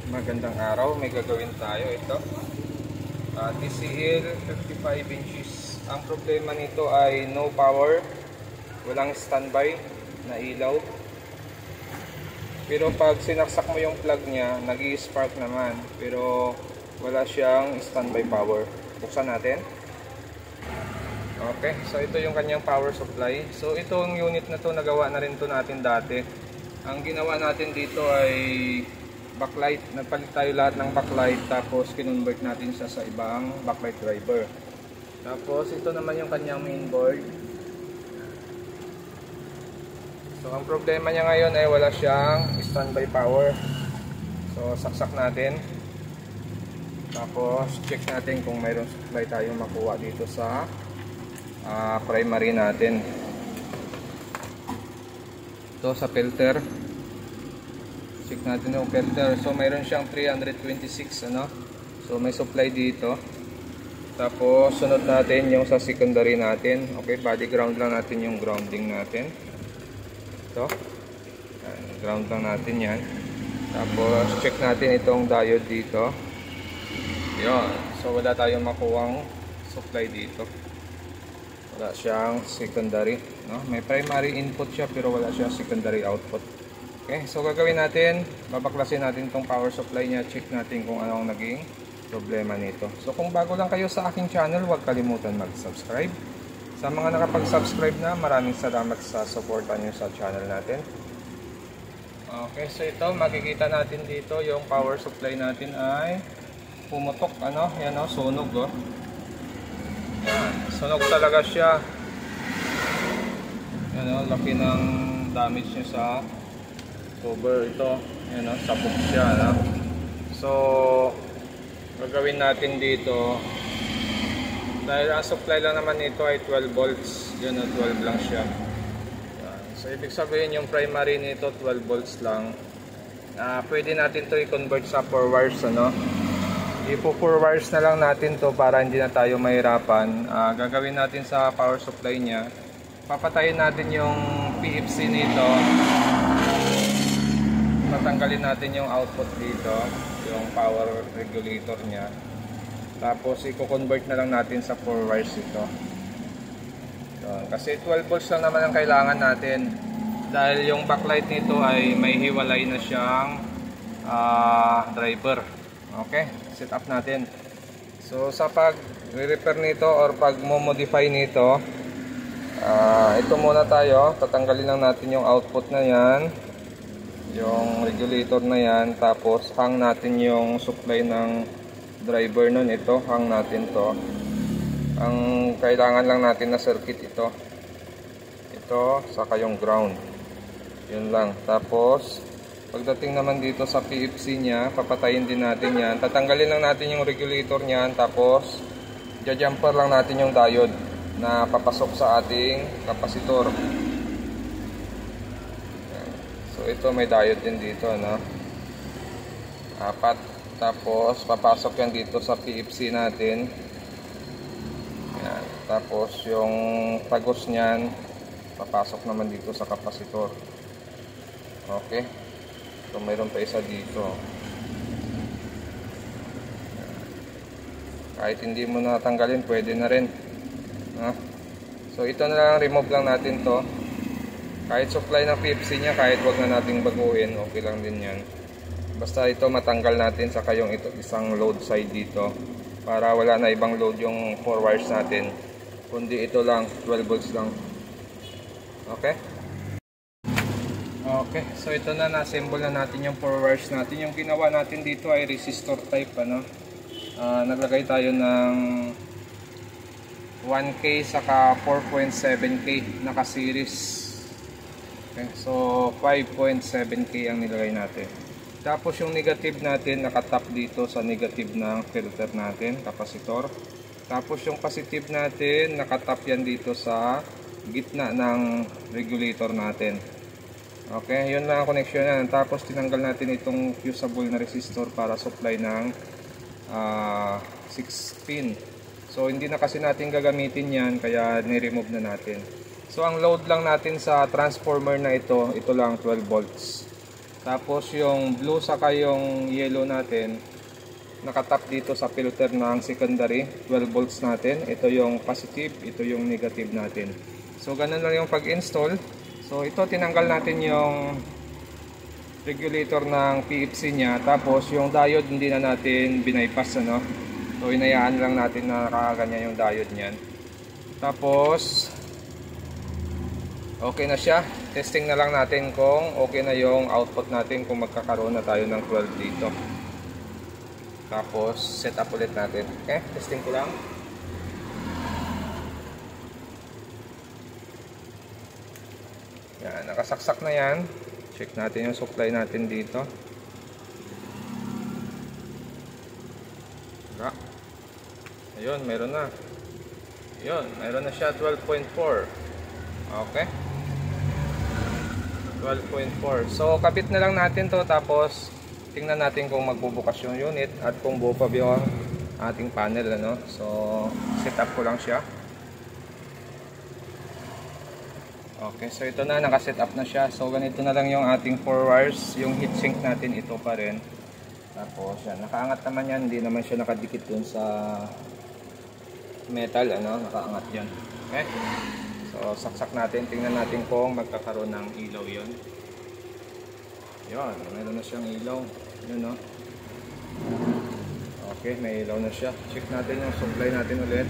Magandang araw, may gagawin tayo. Ito TCL 55 inches. Ang problema nito ay no power, walang standby na ilaw. Pero pag sinaksak mo yung plug nya, nag-i-spark naman, pero wala siyang standby power. Buksan natin. Okay, so ito yung kanyang power supply. So itong unit na to, nagawa na rin to natin dati. Ang ginawa natin dito ay backlight. Nagpalit tayo lahat ng backlight, tapos kinonvert natin siya sa ibang backlight driver. Tapos ito naman yung kanyang mainboard. So ang problema niya ngayon ay wala siyang standby power. So saksak natin. Tapos check natin kung mayroong supply tayong makuha dito sa primary natin. Ito sa filter. Check natin yung filter. So mayroon siyang 326 ano. So may supply dito. Tapos sunod natin yung sa secondary natin. Okay, body ground lang natin yung grounding natin. Ito. Ground lang natin yan. Tapos check natin itong diode dito. Yun. So wala tayong makuwang supply dito. Wala siyang secondary, no? May primary input siya pero wala siyang secondary output. Okay, so gagawin natin, babaklasin natin itong power supply niya, check natin kung ano ang naging problema nito. So kung bago lang kayo sa aking channel, huwag kalimutan mag-subscribe. Sa mga nakapag-subscribe na, maraming salamat sa suporta niyo sa channel natin. Okay, so ito, makikita natin dito yung power supply natin ay pumutok, ano, yan o, sunog o. Yan, sunog talaga siya. Yan o, laki ng damage niya sa cover ito. Yan o, sabog siya, no? So gagawin natin dito, dahil ang supply lang naman nito ay 12 volts. Yan o, 12 lang siya. Yan. So ibig sabihin yung primary nito 12 volts lang. Pwede natin to i-convert sa 4 wires, ano? Ipo 4 wires na lang natin to para hindi na tayo mahirapan. Gagawin natin sa power supply nya, papatayin natin yung PFC nito, tatanggalin natin yung output dito, yung power regulator nya, tapos i-convert na lang natin sa 4 wires ito. Kasi 12 volts lang naman ang kailangan natin, dahil yung backlight nito ay may hiwalay na siyang driver. Okay, set up natin. So sa pag-repair nito or pag-modify nito, ito muna tayo, tatanggalin lang natin yung output na yan, yung regulator na yan, tapos hang natin yung supply ng driver nun. Ito, hang natin to. Ang kailangan lang natin na circuit ito, saka yung ground, yun lang. Tapos pagdating naman dito sa PFC nya, papatayin din natin yan. Tatanggalin lang natin yung regulator niyan, tapos jumper lang natin yung diode na papasok sa ating kapasitor. So ito may diode din dito, no? 4. Tapos papasok yan dito sa PFC natin. Yan. Tapos yung tagos niyan papasok naman dito sa kapasitor. Okay. So mayroon pa isa dito. Kahit hindi mo natanggalin, pwede na rin. So ito na lang, remove lang natin to. Kahit supply ng PFC nya, kahit wag na nating baguhin, okay lang din yan. Basta ito matanggal natin, saka yung ito, isang load side dito, para wala na ibang load yung 4 wires natin, kundi ito lang, 12 volts lang. Okay? Okay, so ito na, na-assemble na natin yung 4 wires natin. Yung ginawa natin dito ay resistor type, ano? Naglagay tayo ng 1K saka 4.7K naka-series. Okay, so 5.7K ang nilagay natin. Tapos yung negative natin nakatap dito sa negative ng filter natin, kapasitor. Tapos yung positive natin nakatap yan dito sa gitna ng regulator natin. Okay, yun lang ang connection yan. Tapos tinanggal natin itong fusible na resistor para supply ng 6 pin. So hindi na kasi natin gagamitin yan, kaya ni-remove na natin. So ang load lang natin sa transformer na ito lang 12 volts. Tapos yung blue saka yung yellow natin, nakatap dito sa filter ng secondary 12 volts natin. Ito yung positive, ito yung negative natin. So ganun lang yung pag-install. So ito, tinanggal natin yung regulator ng PFC niya. Tapos yung diode hindi na natin binaypass, ano. So inayaan lang natin na nakaganyan yung diode niyan. Tapos okay na siya. Testing na lang natin kung okay na yung output natin, kung magkakaroon na tayo ng 12 dito. Tapos set up ulit natin. Okay, testing ko lang. Yan, nakasaksak na yan. Check natin yung supply natin dito. Ayun, meron na. Ayun, meron na siya 12.4. Okay, 12.4. So kabit na lang natin to, tapos tingnan natin kung magbubukas yung unit at kung buo pa yung ating panel, ano. So set up ko lang siya. Okay, so ito na, naka-set up na siya. So ganito na lang yung ating 4 wires. Yung heatsink natin ito pa rin. Tapos yan, nakaangat naman yan, hindi naman siya nakadikit dun sa metal, ano, nakaangat yan. Okay, so saksak natin, tingnan natin kung magkakaroon ng ilaw yon. Yun, meron na siyang ilaw. Yun, no? Okay, may ilaw na siya. Check natin yung supply natin ulit.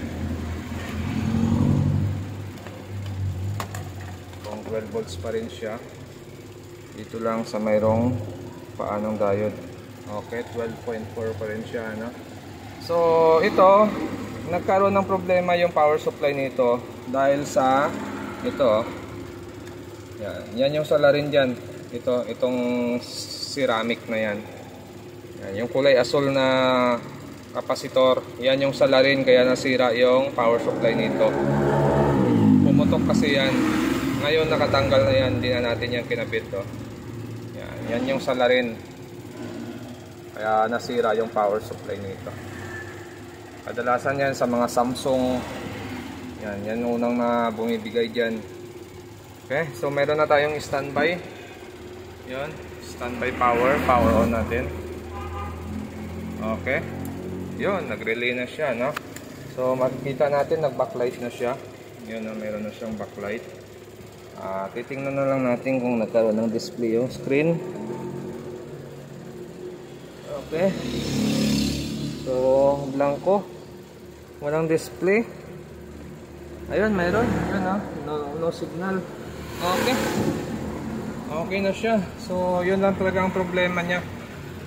Kung 12 volts pa rin siya. Dito lang sa mayroong paanong diode. Okay, 12.4 pa rin siya, no? So ito, nagkaroon ng problema yung power supply nito dahil sa ito. Yan yung salarin dyan. Itong ceramic na yan. Yan, yung kulay asul na kapasitor, yan yung salarin, kaya nasira yung power supply nito. Pumutok kasi yan. Ngayon nakatanggal na yan, hindi na natin yan kinabit, oh. Yan yung salarin, kaya nasira yung power supply nito. Kadalasan yan sa mga Samsung. Yan unang na bumibigay dyan. Okay, so meron na tayong standby. Yan, standby power on natin. Okay, yun, nag-relay na siya, no? So makikita natin, nag-backlight na siya. Yun, no? Meron na siyang backlight. Titingnan na lang natin kung nagkaroon ng display yung screen. Okay, so blanco, walang display. Ayun, meron. Ayun, ha? No signal. Okay, okay na siya. So yun lang talaga ang problema niya.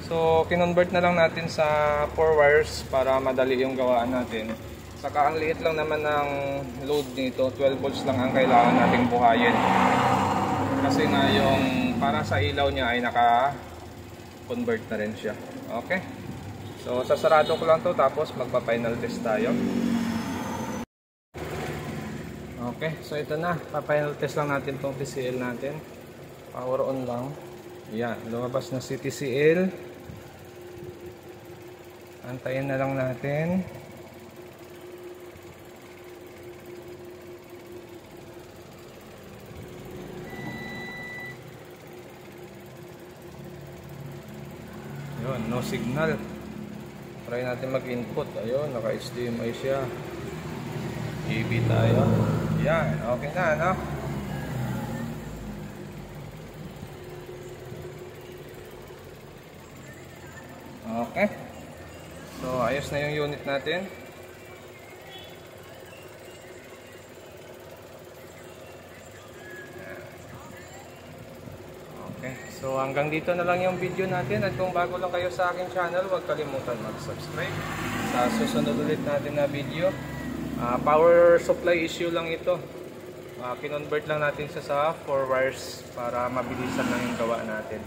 So kinonvert na lang natin sa 4 wires para madali yung gawaan natin. Saka ang liit lang naman ng load nito, 12 volts lang ang kailangan nating buhayin. Kasi nga yung para sa ilaw niya ay naka-convert na rin siya. Okay, so sasarado ko lang to, tapos magpa-final test tayo. Okay, so ito na, pa-final test lang natin tong TCL natin. Power on lang. Yan, lumabas na si TCL. Antayin na lang natin. Yun, no signal. Try natin mag-input. Ayun, naka-HDMI siya. AB tayo. Yan, okay na, no? Okay. So, ayos na yung unit natin. Okay, so hanggang dito na lang yung video natin. At kung bago lang kayo sa aking channel, huwag kalimutan mag-subscribe. Sa susunod ulit natin na video, power supply issue lang ito. Kinonvert lang natin siya sa 4 wires para mabilisan lang yung gawa natin.